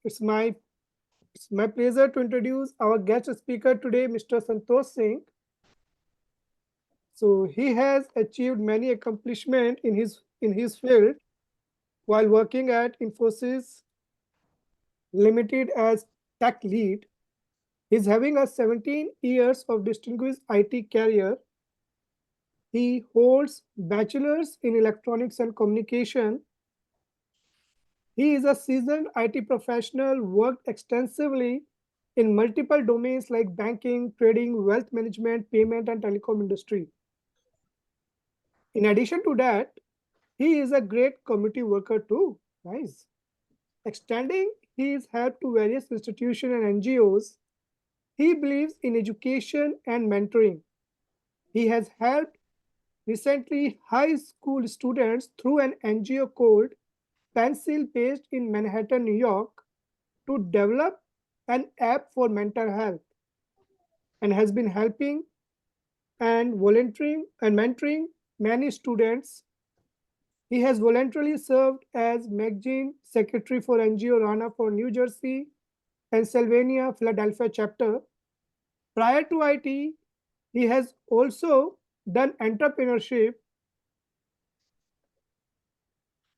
It's my pleasure to introduce our guest speaker today, Mr. Santosh Singh. So he has achieved many accomplishments in his field while working at Infosys Limited as tech lead. He's having a 17 years of distinguished IT career. He holds bachelor's in electronics and communication. He is a seasoned IT professional, worked extensively in multiple domains like banking, trading, wealth management, payment, and telecom industry. In addition to that, he is a great community worker too. Nice. Extending his help to various institutions and NGOs, he believes in education and mentoring. He has helped recently high school students through an NGO called Pencil based in Manhattan, New York, to develop an app for mental health and has been helping and volunteering and mentoring many students. He has voluntarily served as magazine secretary for NGO Rana for New Jersey, Pennsylvania, Philadelphia chapter. Prior to IT, he has also done entrepreneurship.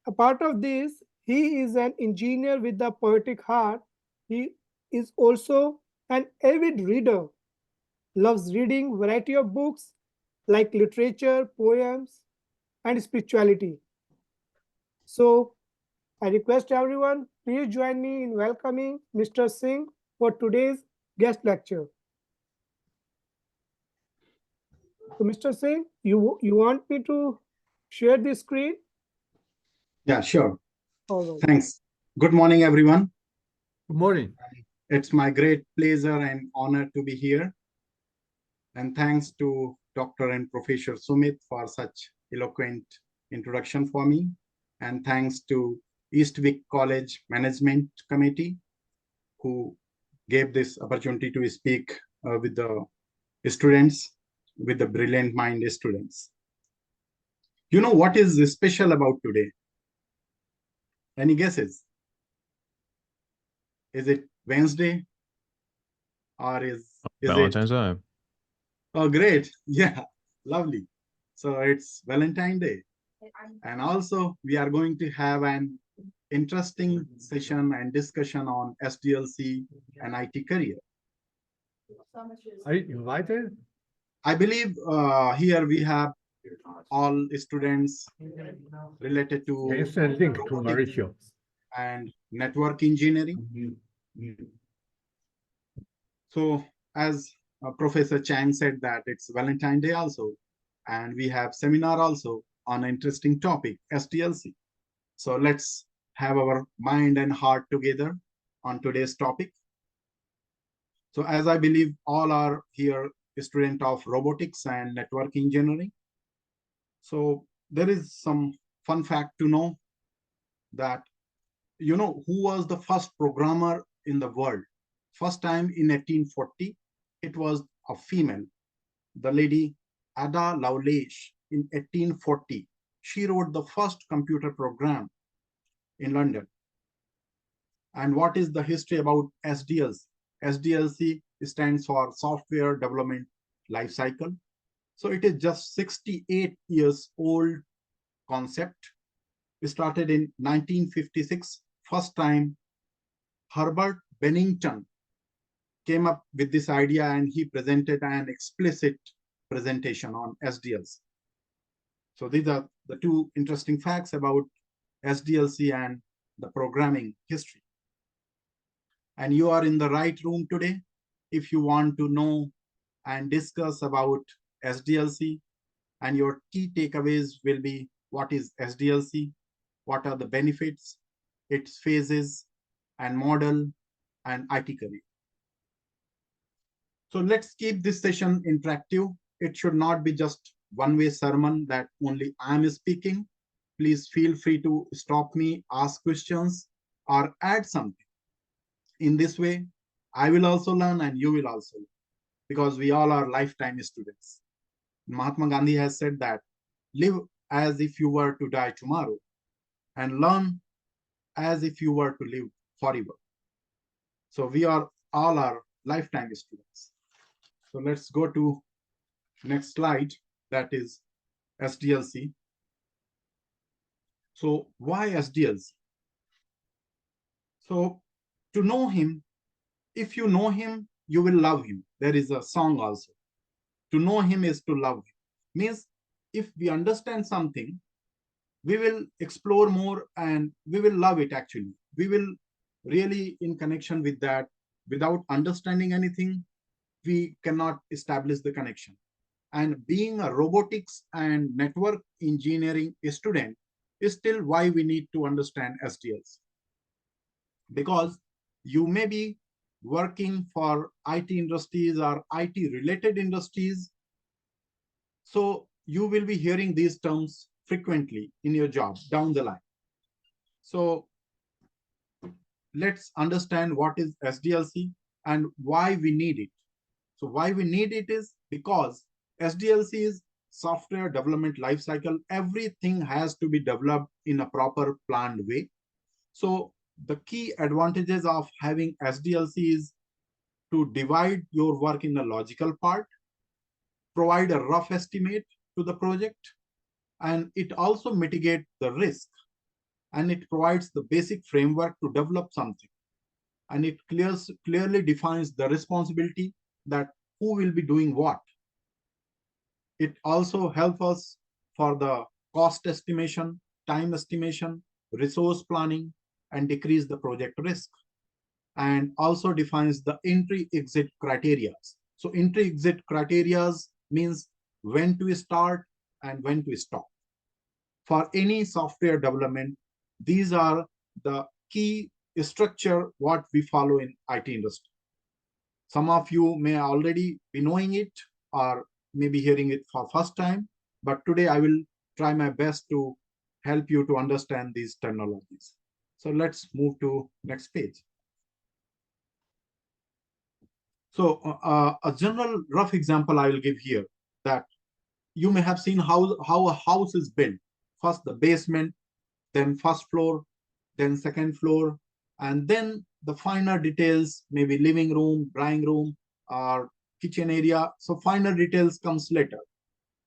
A part of this, he is an engineer with a poetic heart. He is also an avid reader, loves reading variety of books like literature, poems, and spirituality. So I request everyone, please join me in welcoming Mr. Singh for today's guest lecture. So Mr. Singh, you want me to share the screen? Yeah, sure. All right. Thanks. Good morning, everyone. Good morning. It's my great pleasure and honor to be here. And thanks to Dr. and Professor Sumit for such eloquent introduction for me. And thanks to Eastwick College Management Committee, who gave this opportunity to speak with the students, with the brilliant mind students. You know what is special about today? Any guesses? Is it Wednesday? Or is Valentine's Day. Oh, great. Yeah, lovely. So it's Valentine's Day. And also we are going to have an interesting session and discussion on SDLC and IT career. Are you invited? I believe here we have all students related Can you to send a link to robotics Mauricio? and network engineering. So as Professor Chang said that it's Valentine's Day also, and we have seminar also on an interesting topic, SDLC. So let's have our mind and heart together on today's topic. So as I believe all are here student of robotics and network engineering. So there is some fun fact to know that, you know, who was the first programmer in the world? First time in 1840, it was a female, the lady Ada Lovelace in 1840. She wrote the first computer program in London. And what is the history about SDLC? SDLC stands for Software Development Lifecycle. So it is just 68 years old concept. It started in 1956. First time Herbert Bennington came up with this idea and he presented an explicit presentation on SDLC. So these are the two interesting facts about SDLC and the programming history. And you are in the right room today if you want to know and discuss about SDLC, and your key takeaways will be what is SDLC, what are the benefits, its phases and model, and IT career. So let's keep this session interactive. It should not be just one-way sermon that only I'm speaking. Please feel free to stop me, ask questions, or add something. In this way, I will also learn and you will also learn, because we all are lifetime students. Mahatma Gandhi has said that live as if you were to die tomorrow and learn as if you were to live forever. So we are all our lifetime students. So let's go to next slide, that is SDLC. So why SDLC? So to know him, if you know him, you will love him. There is a song also. To know him is to love him. Means if we understand something, we will explore more and we will love it actually. We will really in connection with that. Without understanding anything, we cannot establish the connection. And being a robotics and network engineering student is still why we need to understand SDLs. Because you may be working for IT industries or IT related industries. So you will be hearing these terms frequently in your job down the line. So let's understand what is SDLC and why we need it. So why we need it is because SDLC is software development lifecycle. Everything has to be developed in a proper planned way. So the key advantages of having SDLC is to divide your work in a logical part, provide a rough estimate to the project, and it also mitigates the risk, and it provides the basic framework to develop something, and it clearly defines the responsibility that who will be doing what. It also helps us for the cost estimation, time estimation, resource planning, and decrease the project risk, and also defines the entry-exit criteria. So entry-exit criteria means when to start and when to stop. For any software development, these are the key structure what we follow in IT industry. Some of you may already be knowing it or maybe hearing it for first time, but today I will try my best to help you to understand these terminologies. So let's move to next page. So a general rough example I will give here, that you may have seen how a house is built. First the basement, then first floor, then second floor, and then the finer details, maybe living room, drawing room, or kitchen area. So finer details comes later.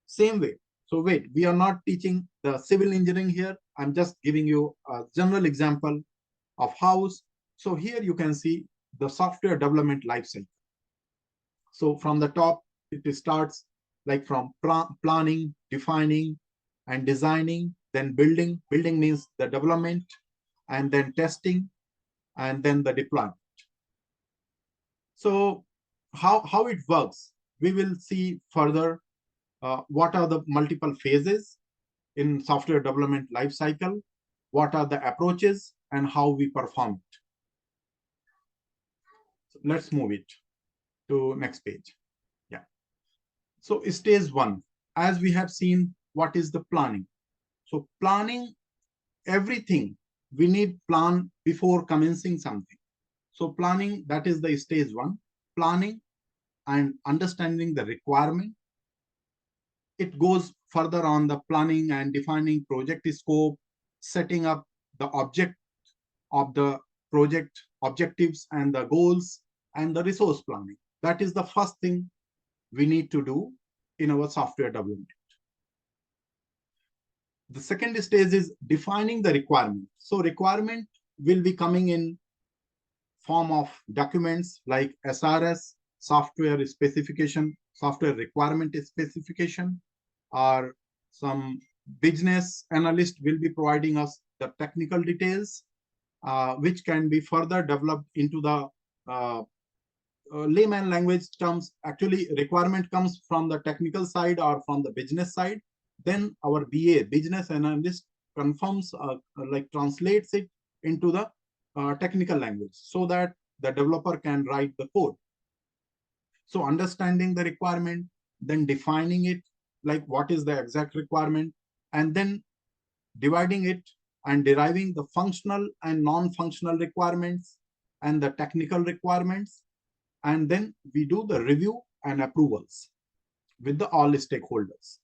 Same way. So wait, we are not teaching the civil engineering here. I'm just giving you a general example of house. So here you can see the software development lifecycle. So from the top, it starts like from planning, defining, and designing, then building. Building means the development, and then testing, and then the deployment. So how it works, we will see further what are the multiple phases in software development lifecycle, what are the approaches, and how we perform it. So let's move it to next page. Yeah. So stage one, as we have seen, what is the planning? So planning, everything we need plan before commencing something. So planning, that is the stage one, planning and understanding the requirement. It goes further on the planning and defining project scope, setting up the object of the project, objectives and the goals, and the resource planning. That is the first thing we need to do in our software development. The second stage is defining the requirement. So requirement will be coming in form of documents like SRS, software specification, software requirement specification, or some business analyst will be providing us the technical details, which can be further developed into the layman language terms. Actually, requirement comes from the technical side or from the business side. Then our BA, business analyst, confirms, like translates it into the technical language so that the developer can write the code. So understanding the requirement, then defining it, like what is the exact requirement, and then dividing it and deriving the functional and non-functional requirements and the technical requirements. And then we do the review and approvals with the all stakeholders.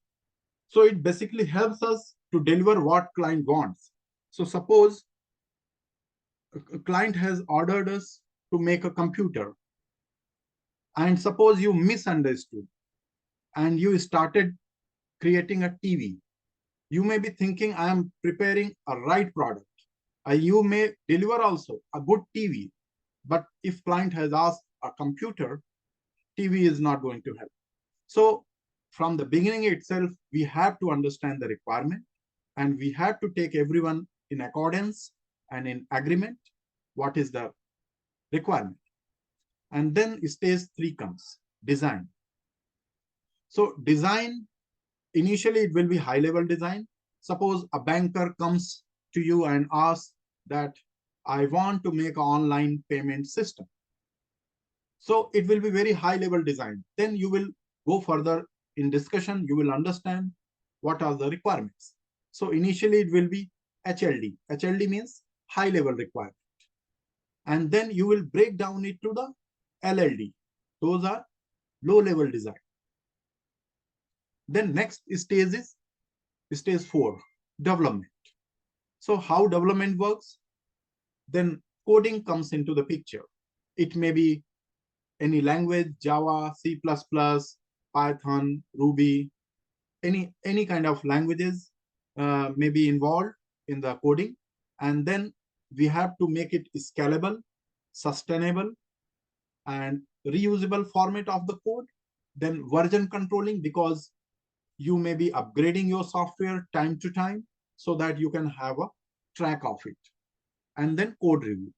So it basically helps us to deliver what client wants. So suppose a client has ordered us to make a computer, and suppose you misunderstood and you started creating a TV. You may be thinking, I am preparing a right product. You may deliver also a good TV, but if client has asked a computer, TV is not going to help. So from the beginning itself, we have to understand the requirement, and we have to take everyone in accordance and in agreement what is the requirement. And then stage 3 comes, design. So design, initially it will be high level design. Suppose a banker comes to you and asks that I want to make an online payment system. So it will be very high level design. Then you will go further in discussion. You will understand what are the requirements. So initially it will be HLD. HLD means high level requirement. And then you will break down it to the LLD. Those are low level design. Then next stage is stage 4, development. So how development works? Then coding comes into the picture. It may be any language, Java, C++, Python, Ruby, any kind of languages may be involved in the coding. And then we have to make it scalable, sustainable, and reusable format of the code. Then version controlling, because you may be upgrading your software time to time so that you can have a track of it. And then code review.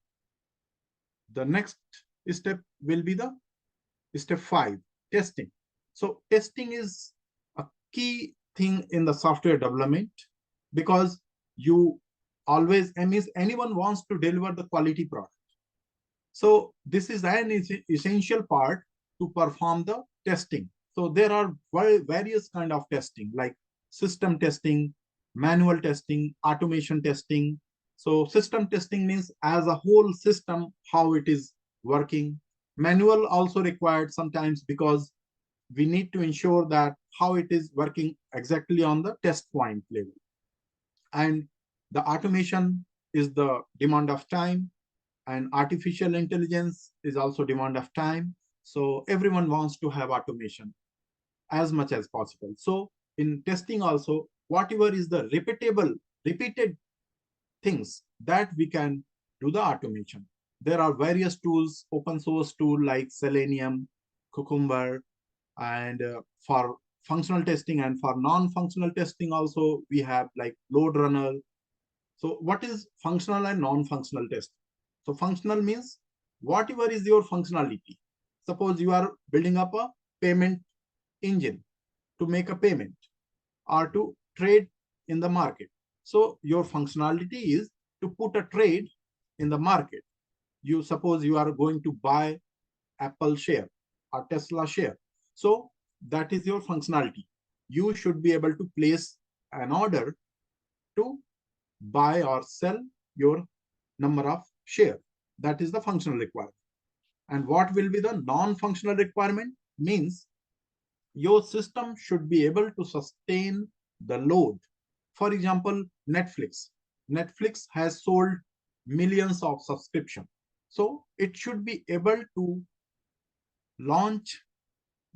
The next step will be the step 5, testing. So testing is a key thing in the software development, because you always, anyone wants to deliver the quality product. So this is an essential part to perform the testing. So there are various kind of testing, like system testing, manual testing, automation testing. So system testing means as a whole system, how it is working. Manual also required sometimes, because we need to ensure that how it is working exactly on the test point level. And the automation is the demand of time, and artificial intelligence is also demand of time. So everyone wants to have automation as much as possible. So in testing also, whatever is the repeated things that we can do the automation. There are various tools, open source tool like Selenium, Cucumber, and for functional testing, and for non-functional testing also we have like load runner. So what is functional and non-functional testing? So functional means whatever is your functionality. Suppose you are building up a payment engine to make a payment or to trade in the market. So your functionality is to put a trade in the market. You suppose you are going to buy Apple share or Tesla share. So that is your functionality. You should be able to place an order to buy or sell your number of share. That is the functional requirement. And what will be the non-functional requirement? Means your system should be able to sustain the load. For example, Netflix. Netflix has sold millions of subscriptions. So it should be able to launch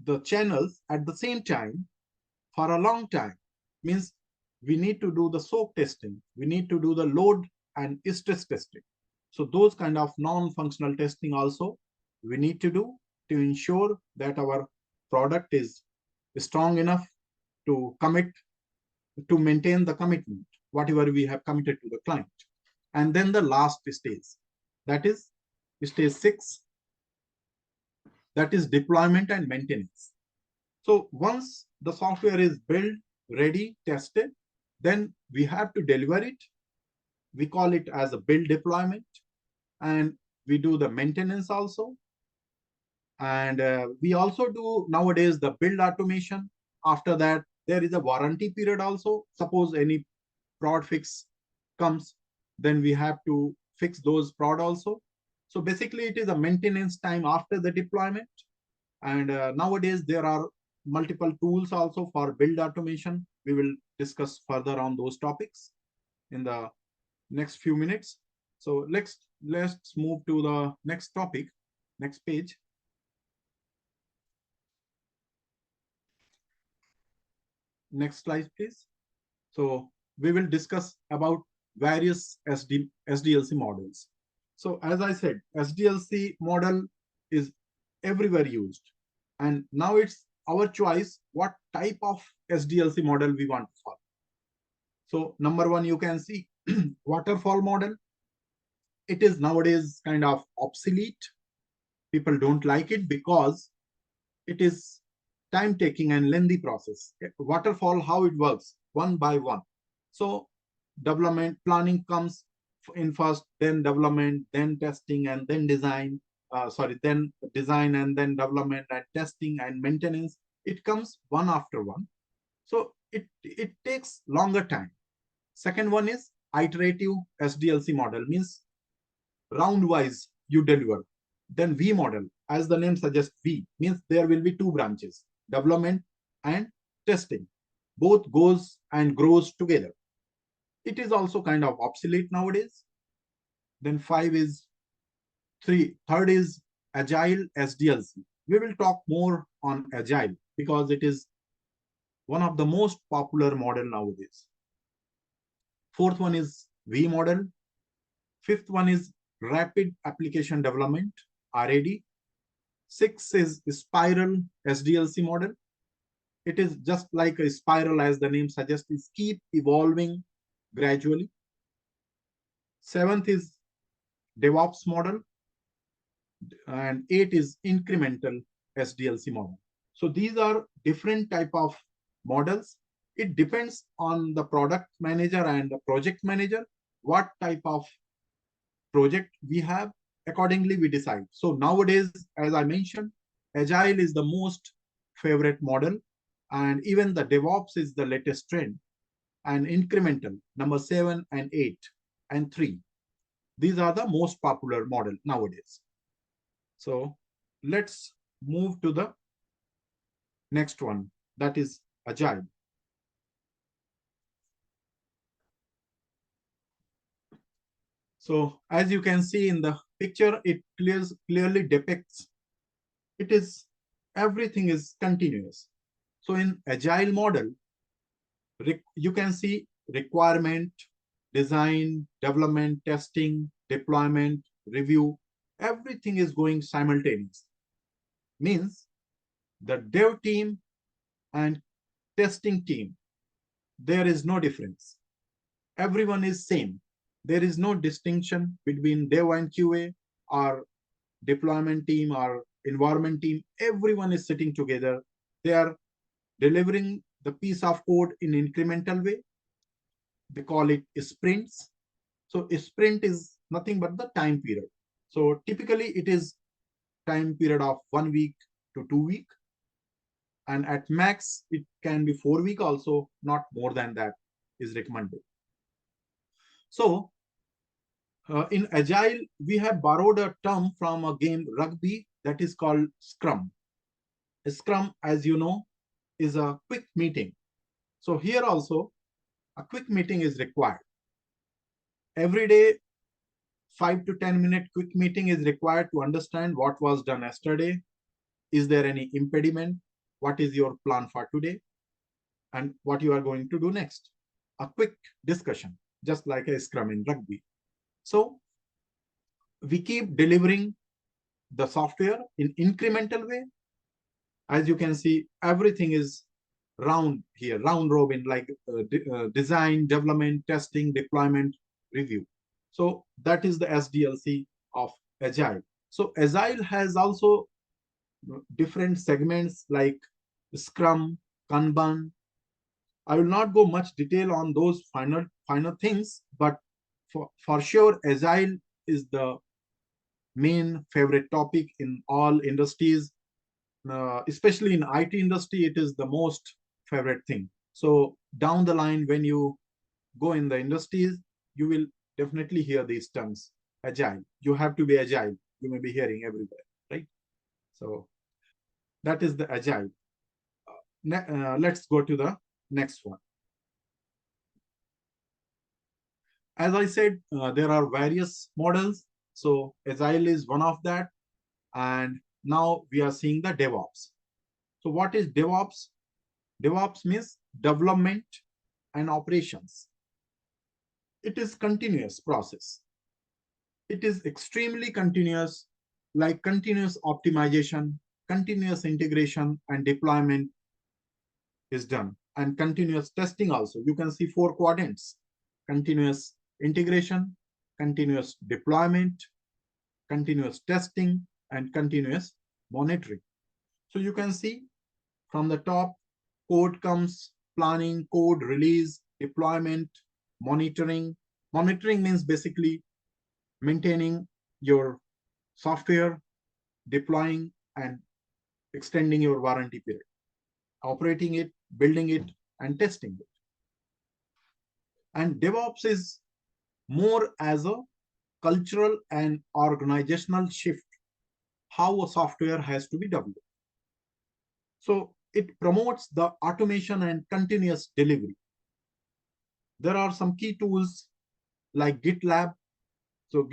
the channels at the same time for a long time. Means we need to do the soak testing. We need to do the load and stress testing. So those kind of non-functional testing also we need to do to ensure that our product is strong enough to commit, to maintain the commitment, whatever we have committed to the client. And then the last stage, that is stage 6, that is deployment and maintenance. So once the software is built, ready, tested, then we have to deliver it. We call it as a build deployment, and we do the maintenance also. And we also do nowadays the build automation. After that, there is a warranty period also. Suppose any prod fix comes, then we have to fix those prod also. So basically it is a maintenance time after the deployment. And nowadays there are multiple tools also for build automation. We will discuss further on those topics in the next few minutes. So let's move to the next topic, next page. Next slide, please. So we will discuss about various SDLC models. So as I said, SDLC model is everywhere used. And now it's our choice what type of SDLC model we want to follow. So number one, you can see waterfall model. It is nowadays kind of obsolete. People don't like it because it is time taking and lengthy process. Waterfall, how it works, one by one. So development planning comes in first, then development, then testing, and then design. Then design and then development and testing and maintenance. It comes one after one. So it takes longer time. Second one is iterative SDLC model, means round wise you deliver. Then V model, as the name suggests, V means there will be two branches, development and testing. Both goes and grows together. It is also kind of obsolete nowadays. Then third is agile SDLC. We will talk more on agile because it is one of the most popular model nowadays. Fourth one is V model. Fifth one is rapid application development, RAD. Six is spiral SDLC model. It is just like a spiral, as the name suggests, is keep evolving gradually. Seventh is DevOps model. And 8 is incremental SDLC model. So these are different type of models. It depends on the product manager and the project manager, what type of project we have. Accordingly, we decide. So nowadays, as I mentioned, agile is the most favorite model, and even the DevOps is the latest trend. And incremental, number 7 and 8 and 3. These are the most popular model nowadays. So let's move to the next one, that is agile. So as you can see in the picture, it clearly depicts everything is continuous. So in agile model, you can see requirement, design, development, testing, deployment, review, everything is going simultaneous. Means the dev team and testing team, there is no difference. Everyone is same. There is no distinction between dev and QA or deployment team or environment team. Everyone is sitting together. They are delivering the piece of code in incremental way. They call it sprints. So a sprint is nothing but the time period. So typically it is time period of 1 week to 2 weeks. And at max, it can be 4 weeks also, not more than that is recommended. So in agile, we have borrowed a term from a game rugby that is called Scrum. A Scrum, as you know, is a quick meeting. So here also, a quick meeting is required. Every day, 5 to 10 minute quick meeting is required to understand what was done yesterday. Is there any impediment? What is your plan for today? And what you are going to do next? A quick discussion, just like a Scrum in rugby. So we keep delivering the software in incremental way. As you can see, everything is round here, round robin, like design, development, testing, deployment, review. So that is the SDLC of agile. So agile has also different segments like Scrum, Kanban. I will not go much detail on those final things, but for sure, agile is the main favorite topic in all industries. Especially in IT industry, it is the most favorite thing. So down the line, when you go in the industries, you will definitely hear these terms. Agile. You have to be agile. You may be hearing everywhere, right? So that is the agile. Let's go to the next one. As I said, there are various models. So Agile is one of that. And now we are seeing the DevOps. So what is DevOps? DevOps means development and operations. It is continuous process. It is extremely continuous, like continuous optimization, continuous integration and deployment is done, and continuous testing also. You can see 4 quadrants: continuous integration, continuous deployment, continuous testing, and continuous monitoring. So you can see from the top, code comes, planning, code release, deployment, monitoring. Monitoring means basically maintaining your software, deploying and extending your warranty period, operating it, building it, and testing it. And DevOps is more as a cultural and organizational shift, how a software has to be developed. So it promotes the automation and continuous delivery. There are some key tools like GitLab. So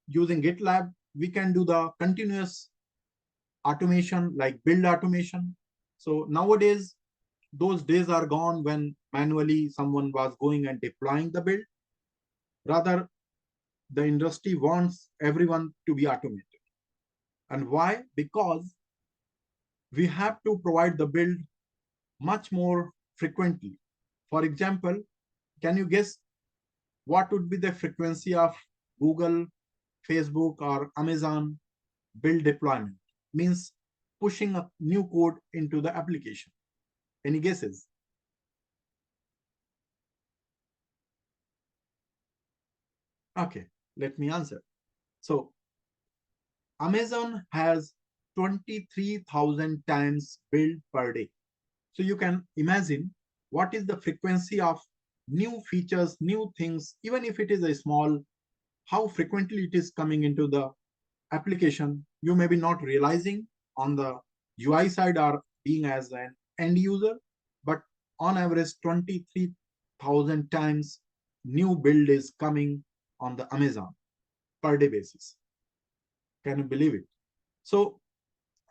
using GitLab, we can do the continuous automation like build automation. So nowadays, those days are gone when manually someone was going and deploying the build. Rather, the industry wants everyone to be automated. And why? Because we have to provide the build much more frequently. For example, can you guess what would be the frequency of Google, Facebook, or Amazon build deployment? Means pushing a new code into the application. Any guesses? Okay, let me answer. So Amazon has 23,000 times build per day. So you can imagine what is the frequency of new features, new things, even if it is a small, how frequently it is coming into the application. You may be not realizing on the UI side or being as an end user, but on average 23,000 times new build is coming on the Amazon per day basis. Can you believe it? So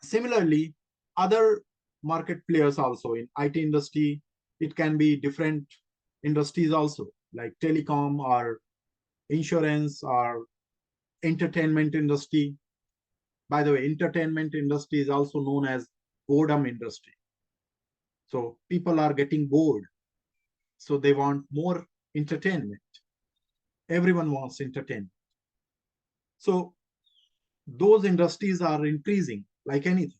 similarly, other market players also in IT industry, it can be different industries also, like telecom or insurance or entertainment industry. By the way, entertainment industry is also known as boredom industry. So people are getting bored. So they want more entertainment. Everyone wants entertainment. So those industries are increasing like anything.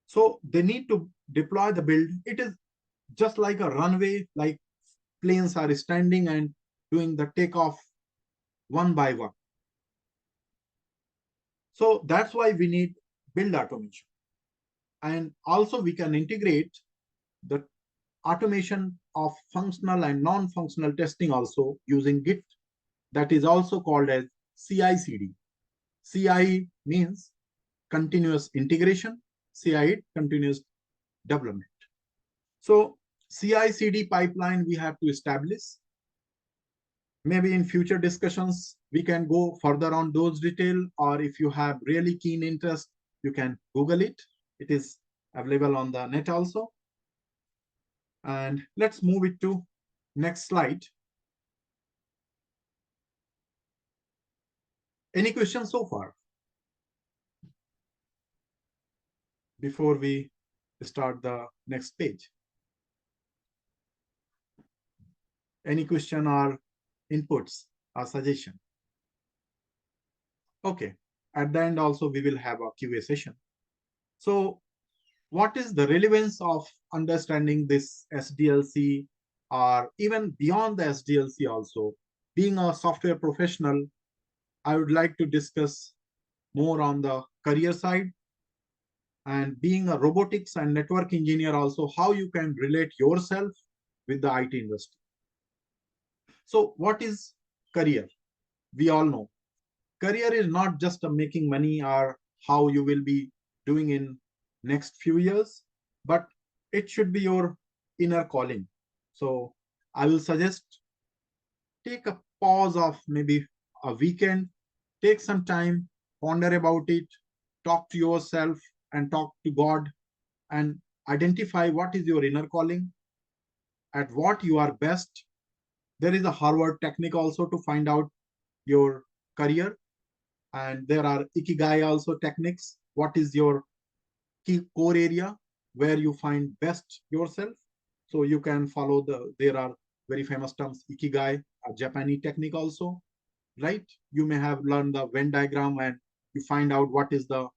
So they need to deploy the build. It is just like a runway, like planes are standing and doing the takeoff one by one. So that's why we need build automation. And also we can integrate the automation of functional and non-functional testing also using Git. That is also called as CI/CD. CI means continuous integration, CI continuous development. So CI/CD pipeline we have to establish. Maybe in future discussions, we can go further on those details, or if you have really keen interest, you can Google it. It is available on the net also. And let's move it to next slide. Any questions so far? Before we start the next page. Any question or inputs or suggestion? Okay, at the end also we will have a QA session. So what is the relevance of understanding this SDLC, or even beyond the SDLC also? Being a software professional, I would like to discuss more on the career side, and being a robotics and network engineer also, how you can relate yourself with the IT industry. So what is career? We all know career is not just making money or how you will be doing in next few years, but it should be your inner calling. So I will suggest take a pause of maybe a weekend take some time, ponder about it, talk to yourself and talk to God, and identify what is your inner calling, at what you are best. There is a Harvard technique also to find out your career, and there are Ikigai also techniques. What is your key core area where you find best yourself? So you can follow there are very famous terms, Ikigai, a Japanese technique also, right? You may have learned the Venn diagram and you find out what is the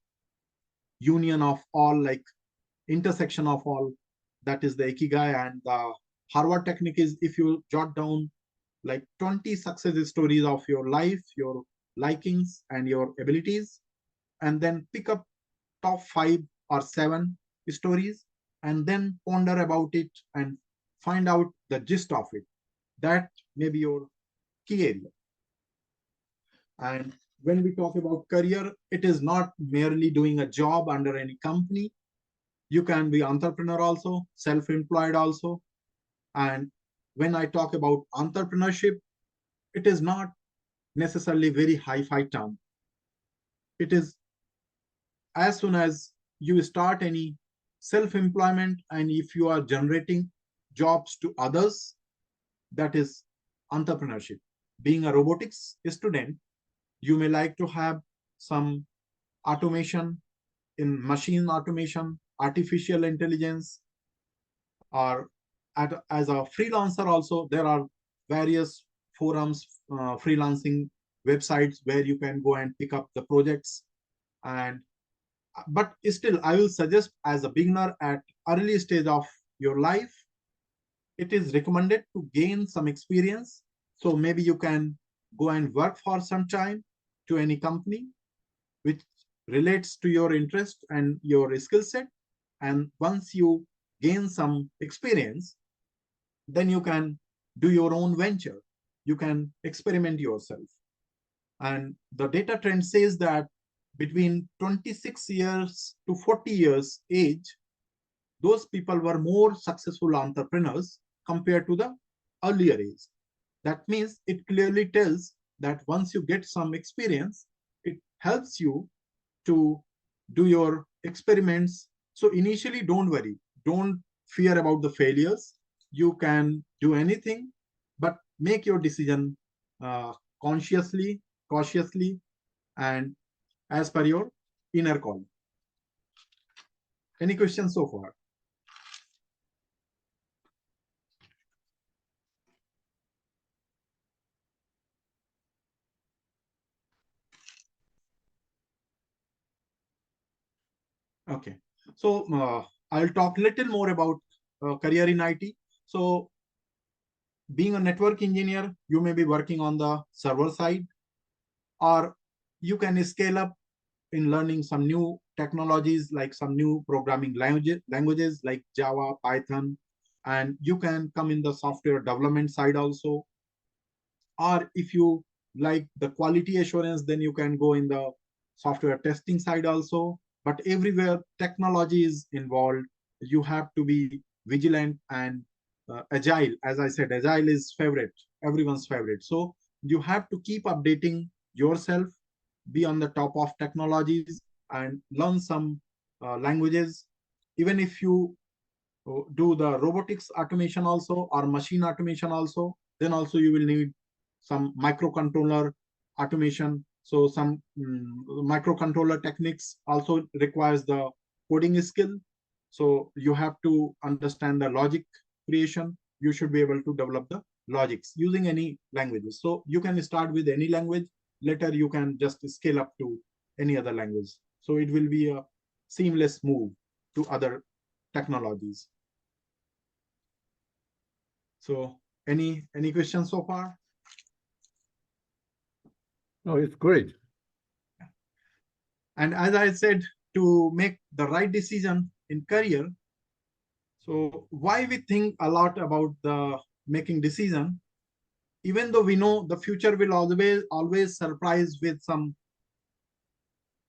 union of all, like intersection of all. That is the Ikigai. And the Harvard technique is if you jot down like 20 success stories of your life, your likings and your abilities, and then pick up top 5 or 7 stories and then ponder about it and find out the gist of it. That may be your key area. And when we talk about career, it is not merely doing a job under any company. You can be entrepreneur also, self-employed also. And when I talk about entrepreneurship, it is not necessarily very hi-fi term. It is as soon as you start any self-employment and if you are generating jobs to others, that is entrepreneurship. Being a robotics student, you may like to have some automation in machine automation, artificial intelligence, or as a freelancer also, there are various forums, freelancing websites where you can go and pick up the projects. And but still, I will suggest as a beginner at early stage of your life, it is recommended to gain some experience. So maybe you can go and work for some time to any company which relates to your interest and your skill set. And once you gain some experience, then you can do your own venture. You can experiment yourself. And the data trend says that between 26 years to 40 years age, those people were more successful entrepreneurs compared to the earlier age. That means it clearly tells that once you get some experience, it helps you to do your experiments. So initially, don't worry, don't fear about the failures. You can do anything, but make your decision consciously, cautiously, and as per your inner calling. Any questions so far? Okay, so I'll talk a little more about career in IT. So being a network engineer, you may be working on the server side, or you can scale up in learning some new technologies, like some new programming languages like Java, Python, and you can come in the software development side also. Or if you like the quality assurance, then you can go in the software testing side also. But everywhere technology is involved, you have to be vigilant and agile. As I said, agile is favorite, everyone's favorite. So you have to keep updating yourself, be on the top of technologies, and learn some languages. Even if you do the robotics automation also or machine automation also, then also you will need some microcontroller automation. So some microcontroller techniques also requires the coding skill. So you have to understand the logic creation. You should be able to develop the logics using any languages. So you can start with any language. Later you can just scale up to any other language. So it will be a seamless move to other technologies. So any questions so far? Oh, it's great. And as I said, to make the right decision in career, so why we think a lot about the making decision, even though we know the future will always surprise with some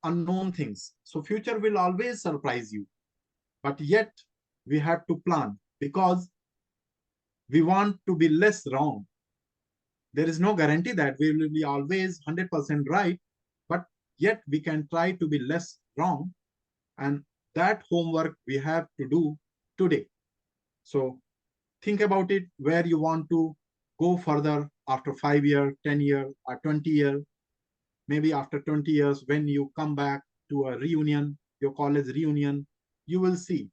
unknown things. So future will always surprise you, but yet we have to plan because we want to be less wrong. There is no guarantee that we will be always 100% right, yet we can try to be less wrong. And that homework we have to do today. So think about it, where you want to go further after 5 years, 10 years, or 20 years. Maybe after 20 years, when you come back to a reunion, your college reunion, you will see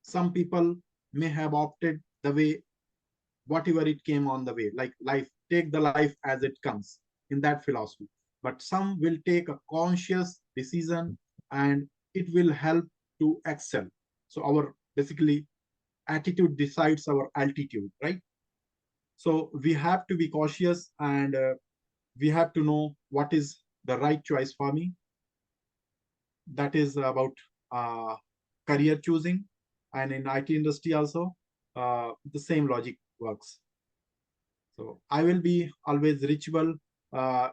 some people may have opted the way, whatever it came on the way, like life, take the life as it comes, in that philosophy. But some will take a conscious decision, and it will help to excel. So our basically attitude decides our altitude, right? So we have to be cautious, and we have to know what is the right choice for me. That is about career choosing. And in IT industry also, the same logic works. So I will be always reachable.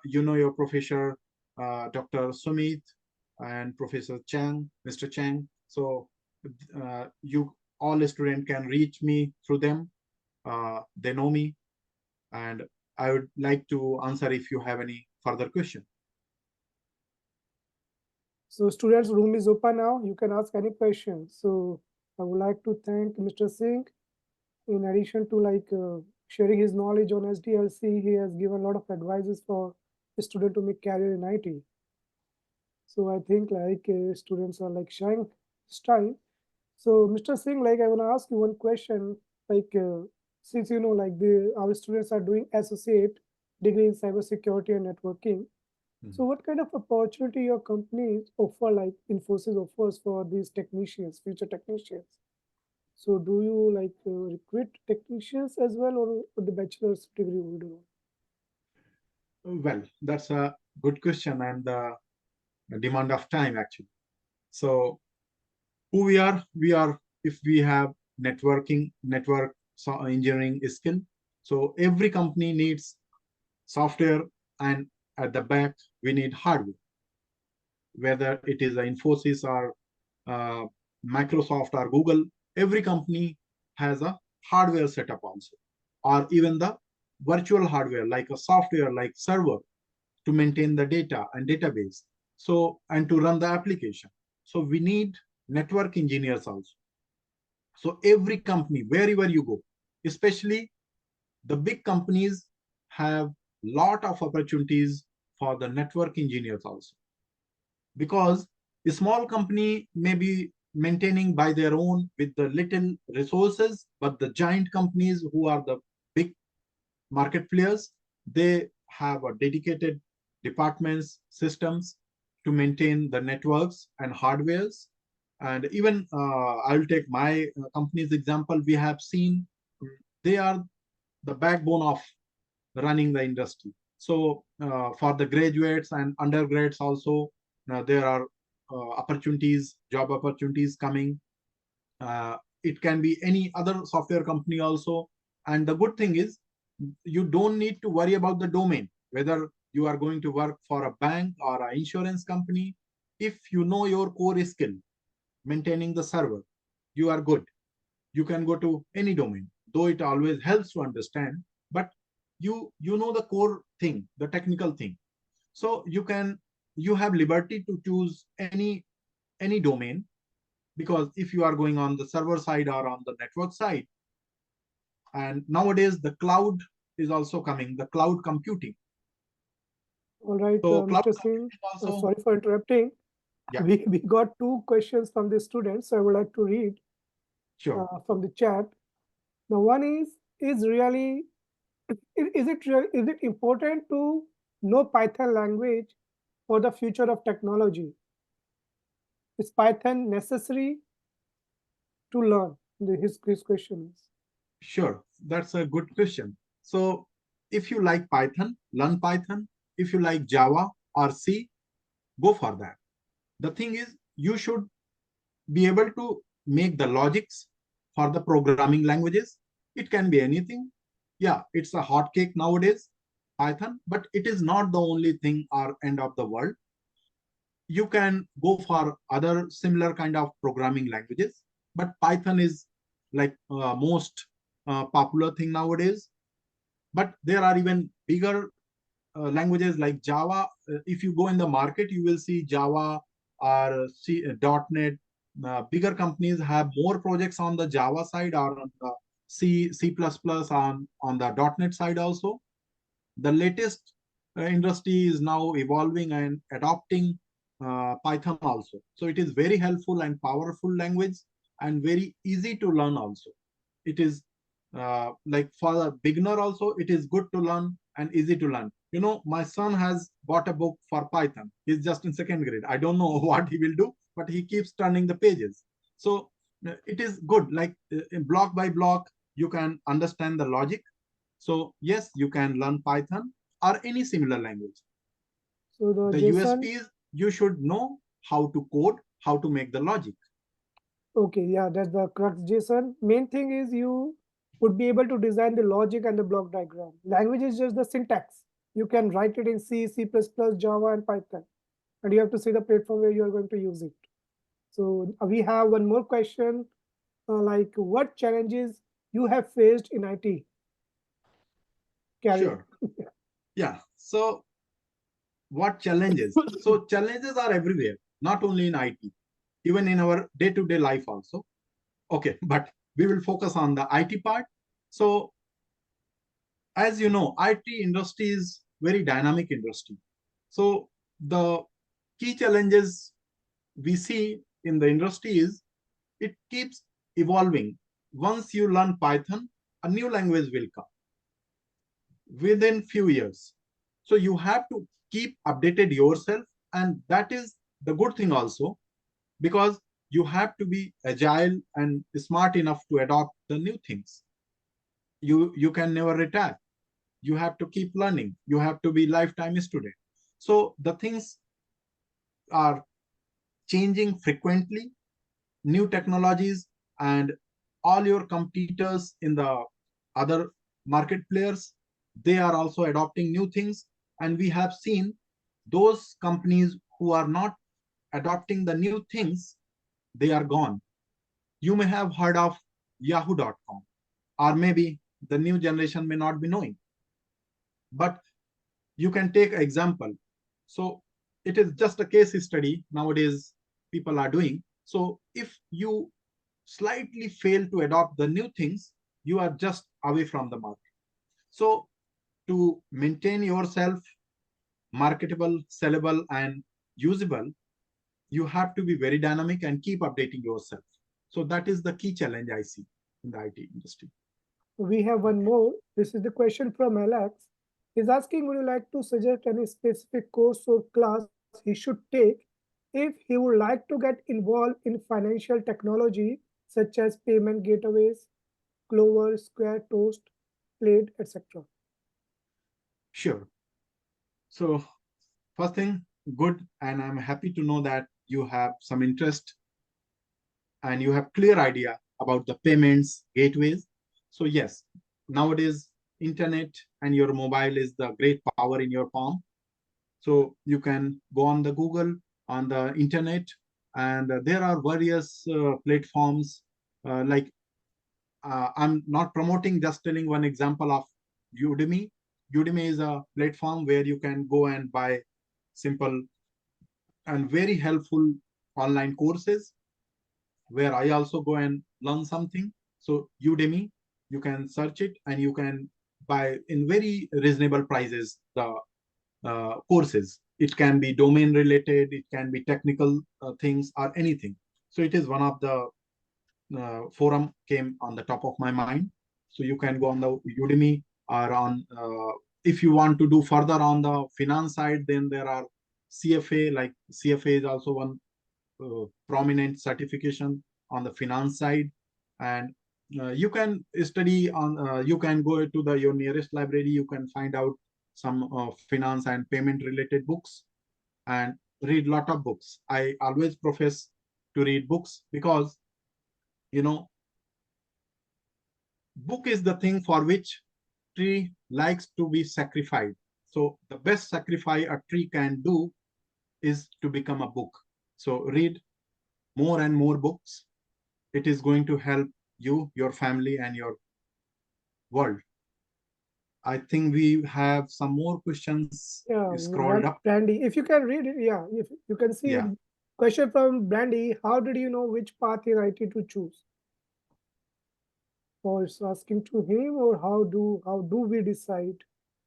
Your professor, Dr. Sumit, and Professor Chang, Mr. Chang. So you all students can reach me through them. They know me, and I would like to answer if you have any further question. So students, room is open now. You can ask any question. So I would like to thank Mr. Singh. In addition to sharing his knowledge on SDLC, he has given a lot of advices for a student to make career in IT. So I think students are shying this time. So Mr. Singh, I want to ask you one question. Since our students are doing associate degree in cybersecurity and networking. So what kind of opportunity your companies offer, like Infosys offers for these technicians, future technicians? So do you recruit technicians as well, or the bachelor's degree will do? Well, that's a good question, and the demand of time actually. So who we are, if we have network engineering skill. So every company needs software, and at the back we need hardware. Whether it is Infosys or Microsoft or Google, every company has a hardware setup also, or even the virtual hardware like a software like server to maintain the data and database. So, and to run the application. So we need network engineers also. So every company, wherever you go, especially the big companies, have lot of opportunities for the network engineers also. Because a small company may be maintaining by their own with the little resources, but the giant companies who are the big market players, they have a dedicated departments, systems to maintain the networks and hardwares. And even I'll take my company's example. We have seen they are the backbone of running the industry. So for the graduates and undergrads also, there are opportunities, job opportunities coming. It can be any other software company also. And the good thing is, you don't need to worry about the domain, whether you are going to work for a bank or an insurance company. If you know your core skill, maintaining the server, you are good. You can go to any domain, though it always helps to understand, but you know the core thing, the technical thing. So you have liberty to choose any domain, because if you are going on the server side or on the network side, and nowadays the cloud is also coming, the cloud computing. All right, So Mr. Singh, also, sorry for interrupting. Yeah. We got 2 questions from the students, so I would like to read from the chat. Now, one is it important to know Python language for the future of technology? Is Python necessary to learn? His question is. Sure, that's a good question. So if you like Python, learn Python. If you like Java or C, go for that. The thing is, you should be able to make the logics for the programming languages. It can be anything. Yeah, it's a hot cake nowadays, Python, but it is not the only thing or end of the world. You can go for other similar kind of programming languages, but Python is like most popular thing nowadays. But there are even bigger languages like Java. If you go in the market, you will see Java or .NET. Bigger companies have more projects on the Java side or on the C++ on the .NET side also. The latest industry is now evolving and adopting Python also. So it is very helpful and powerful language and very easy to learn also. It is like for a beginner also, it is good to learn and easy to learn. You know, my son has bought a book for Python. He's just in 2nd grade. I don't know what he will do, but he keeps turning the pages. So it is good, like block by block, you can understand the logic. So yes, you can learn Python or any similar language. So The Jason, USP is you should know how to code, how to make the logic. okay, yeah, that's the crux, Jason. Main thing is you would be able to design the logic and the block diagram. Language is just the syntax. You can write it in C, C++, Java, and Python. And you have to see the platform where you are going to use it. So we have one more question, like what challenges you have faced in IT career? Sure. Yeah. So what challenges? So challenges are everywhere, not only in IT, even in our day-to-day life also. Okay, but we will focus on the IT part. So as you know, IT industry is very dynamic industry. So the key challenges we see in the industry is it keeps evolving. Once you learn Python, a new language will come within few years. So you have to keep updated yourself, and that is the good thing also, because you have to be agile and smart enough to adopt the new things. You can never retire. You have to keep learning. You have to be lifetime student. So the things are changing frequently, new technologies, and all your competitors in the other market players, they are also adopting new things. And we have seen those companies who are not adopting the new things, they are gone. You may have heard of yahoo.com, or maybe the new generation may not be knowing. But you can take example. So it is just a case study nowadays people are doing. So if you slightly fail to adopt the new things, you are just away from the market. So to maintain yourself marketable, sellable, and usable, you have to be very dynamic and keep updating yourself. So that is the key challenge I see in the IT industry. We have one more. This is the question from Alex. He's asking, would you like to suggest any specific course or class he should take if he would like to get involved in financial technology such as payment gateways, Clover, Square, Toast, Plaid, etc.? Sure. So first thing, good, and I'm happy to know that you have some interest and you have clear idea about the payments gateways. So yes, nowadays internet and your mobile is the great power in your palm. So you can go on the Google, on the internet, and there are various platforms like I'm not promoting, just telling one example of Udemy. Udemy is a platform where you can go and buy simple and very helpful online courses, where I also go and learn something. So Udemy, you can search it and you can buy in very reasonable prices the courses. It can be domain related, it can be technical things or anything. So it is one of the forum came on the top of my mind. So you can go on the Udemy or on, if you want to do further on the finance side, then there are CFA, like CFA is also one prominent certification on the finance side. And you can study on, you can go to your nearest library, you can find out some finance and payment related books and read lot of books. I always profess to read books because, you know, book is the thing for which tree likes to be sacrificed. So the best sacrifice a tree can do is to become a book. So read more and more books. It is going to help you, your family, and your world. I think we have some more questions scrolled up. Brandy, if you can read it, yeah, if you can see it. Yeah. Question from Brandy: how did you know which path in IT to choose? Or it's asking to him, or how do we decide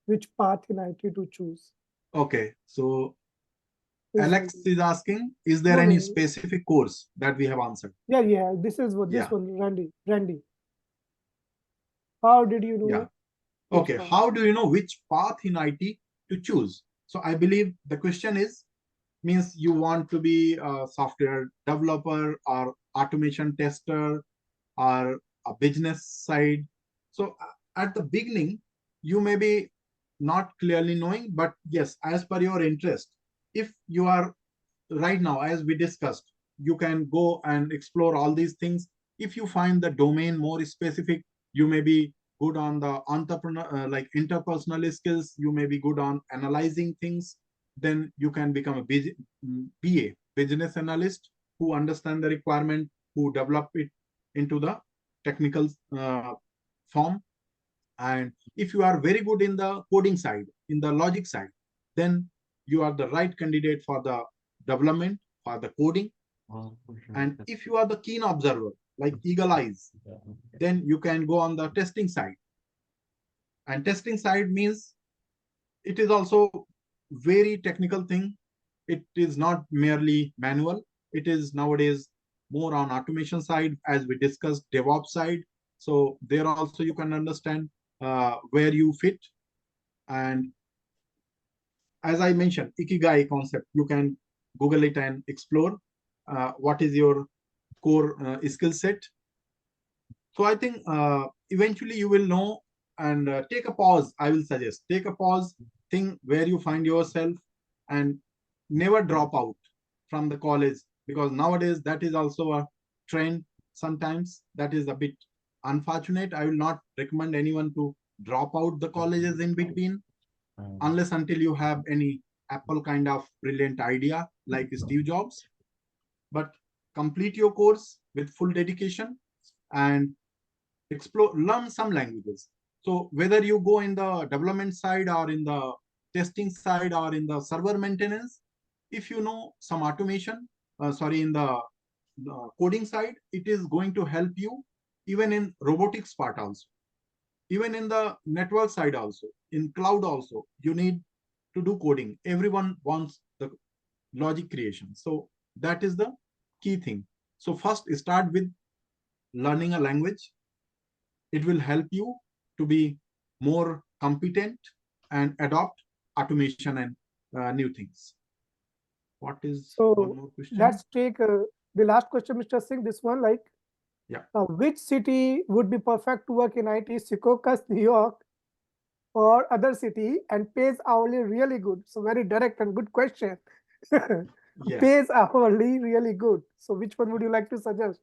which path in IT to choose? Okay, so Alex is asking, is there any specific course that we have answered? Yeah. This is what this one, Randy. How did you know? Yeah. Okay, how do you know which path in IT to choose? So I believe the question is, means you want to be a software developer or automation tester or a business side. So at the beginning, you may be not clearly knowing, but yes, as per your interest, if you are right now, as we discussed, you can go and explore all these things. If you find the domain more specific, you may be good on the entrepreneur, like interpersonal skills, you may be good on analyzing things, then you can become a BA, business analyst, who understand the requirement, who develop it into the technical form. And if you are very good in the coding side, in the logic side, then you are the right candidate for the development, for the coding. And if you are the keen observer, like eagle eyes, then you can go on the testing side. And testing side means it is also very technical thing. It is not merely manual. It is nowadays more on automation side, as we discussed, DevOps side. So there also you can understand where you fit. And as I mentioned, Ikigai concept, you can Google it and explore what is your core skill set. So I think eventually you will know, and take a pause. I will suggest, take a pause, think where you find yourself, and never drop out from the college, because nowadays that is also a trend. Sometimes that is a bit unfortunate. I will not recommend anyone to drop out the colleges in between, unless until you have any Apple kind of brilliant idea like Steve Jobs. But complete your course with full dedication and explore, learn some languages. So whether you go in the development side or in the testing side or in the server maintenance, if you know some automation, in the coding side, it is going to help you even in robotics part also, even in the network side also, in cloud also, you need to do coding. Everyone wants the logic creation. So that is the key thing. So first start with learning a language. It will help you to be more competent and adopt automation and new things. What is one more question? Let's take the last question, Mr. Singh. This one, like, which city would be perfect to work in IT? Secaucus, New York, or other city, and pays hourly really good? So very direct and good question. Pays hourly really good. So which one would you like to suggest?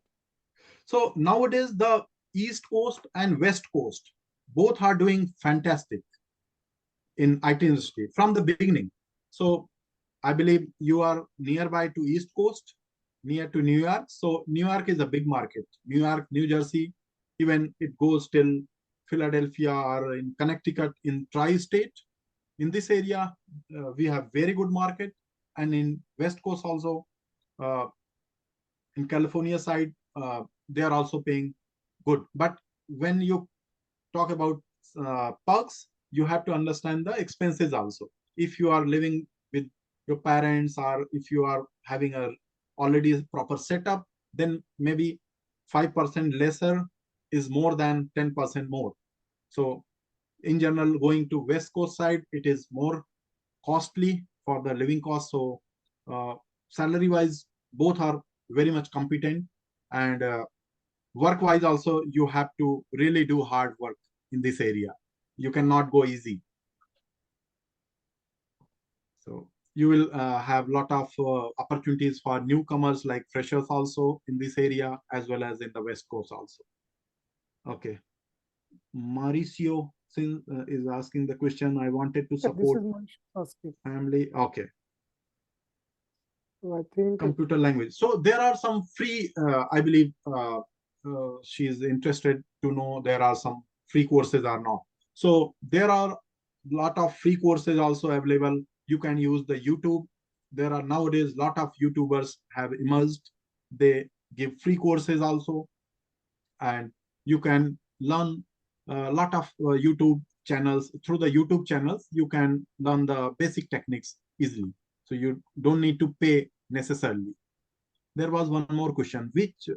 So nowadays the East Coast and West Coast both are doing fantastic in IT industry from the beginning. So I believe you are nearby to East Coast, near to New York. So New York is a big market. New York, New Jersey, even it goes till Philadelphia or in Connecticut, in tri-state. In this area, we have very good market. And in West Coast also, in California side, they are also paying good. But when you talk about perks, you have to understand the expenses also. If you are living with your parents, or if you are having a already proper setup, then maybe 5% lesser is more than 10% more. So in general, going to West Coast side, it is more costly for the living cost. So salary wise, both are very much competent. And work wise also, you have to really do hard work in this area. You cannot go easy. So you will have a lot of opportunities for newcomers like freshers also in this area, as well as in the West Coast also. Okay. Mauricio is asking the question. I wanted to support family. Okay. So I think computer language. So there are some free, I believe she is interested to know there are some free courses or not. So there are a lot of free courses also available. You can use the YouTube. There are nowadays a lot of YouTubers have emerged. They give free courses also, and you can learn a lot of YouTube channels. Through the YouTube channels, you can learn the basic techniques easily. So you don't need to pay necessarily. There was one more question. Which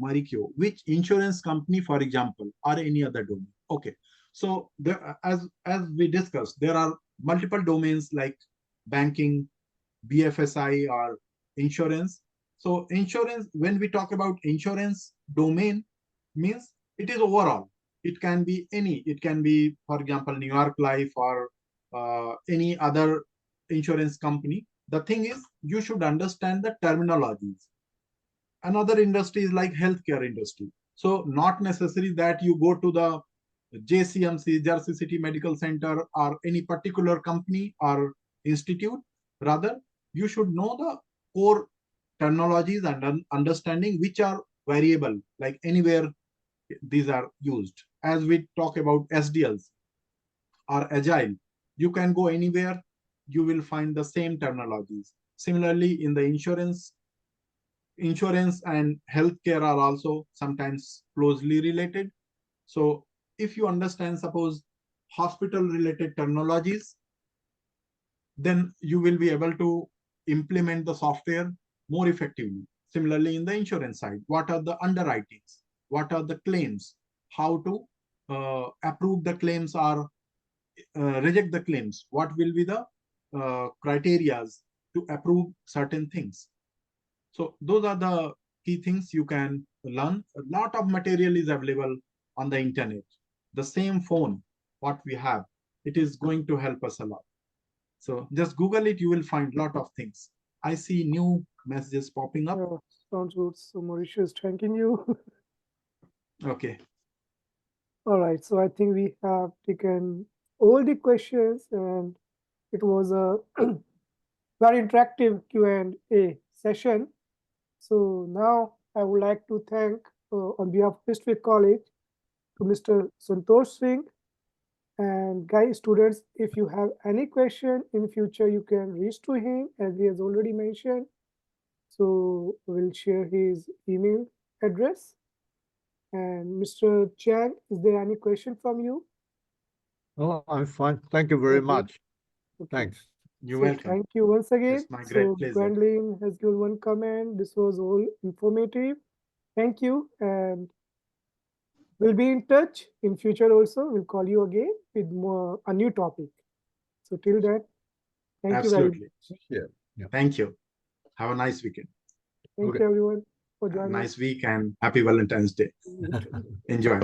Marikyo, which insurance company, for example, or any other domain? Okay. So there, as we discussed, there are multiple domains like banking, BFSI, or insurance. So insurance, when we talk about insurance domain, means it is overall. It can be any. It can be, for example, New York Life or any other insurance company. The thing is, you should understand the terminologies. Another industry is like healthcare industry. So not necessary that you go to the JCMC, Jersey City Medical Center, or any particular company or institute. Rather, you should know the core terminologies and understanding which are variable, like anywhere these are used. As we talk about SDLs or agile, you can go anywhere, you will find the same terminologies. Similarly, in the insurance and healthcare are also sometimes closely related. So if you understand, suppose, hospital related terminologies, then you will be able to implement the software more effectively. Similarly, in the insurance side, what are the underwritings? What are the claims? How to approve the claims or reject the claims? What will be the criteria to approve certain things? So those are the key things you can learn. A lot of material is available on the internet. The same phone, what we have, it is going to help us a lot. So just Google it, you will find a lot of things. I see new messages popping up. Yeah, sounds good. So Mauritius, thanking you. Okay. All right. So I think we have taken all the questions, and it was a very interactive Q&A session. So now I would like to thank, on behalf of Eastwick College, to Mr. Santosh Singh. And guys, students, if you have any question in future, you can reach to him, as he has already mentioned. So we'll share his email address. And Mr. Chang, is there any question from you? Oh, I'm fine. Thank you very Okay. much. Okay. Thanks. You're So welcome. thank you once again. It's my great So pleasure. Gwendolyn has given one comment. This was all informative. Thank you, and we'll be in touch in future also. We'll call you again with a new topic. So till then, thank you very much. Absolutely. Yeah. Thank you. Have a nice weekend. Thank Okay. you everyone for Have a joining. nice week and happy Valentine's Day. Enjoy.